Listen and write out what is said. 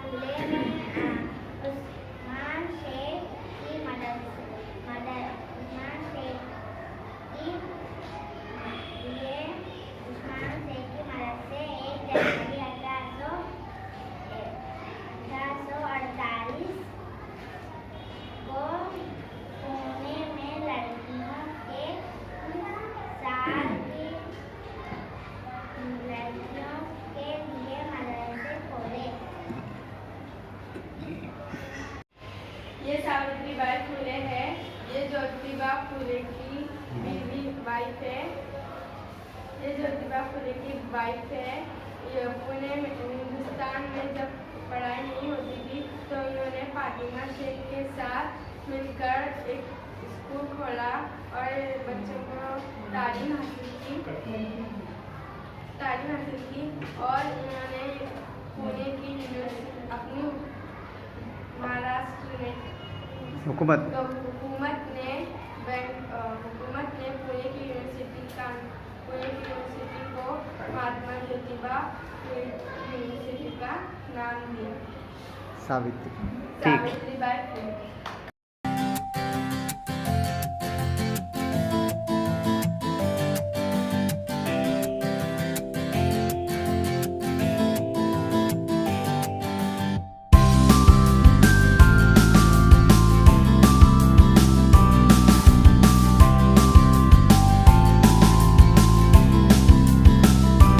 फुले ने उस्मान शेख की मदद उस्मान शेख की लिए उस्मान शेख की मदद से 1 जनवरी 1848 को पुणे में लड़कियों के लिए मदरसे खोले। ये सावित्रीबाई फुले है। ये ज्योतिबा फुले की बीवी वाइफ है। ये ज्योतिबा फुले की वाइफ है। ये पुणे में हिंदुस्तान में जब पढ़ाई नहीं होती थी तो इन्होंने फातिमा शेख के साथ मिलकर एक स्कूल खोला और बच्चों को तालीम हासिल की और इन्होंने पुणे की अपनी महाराष्ट्र में हुकूमत ने पुणे की यूनिवर्सिटी को महात्मा ज्योतिबा यूनिवर्सिटी का नाम दिया। सावित्री। सावित्रीबाई फुले।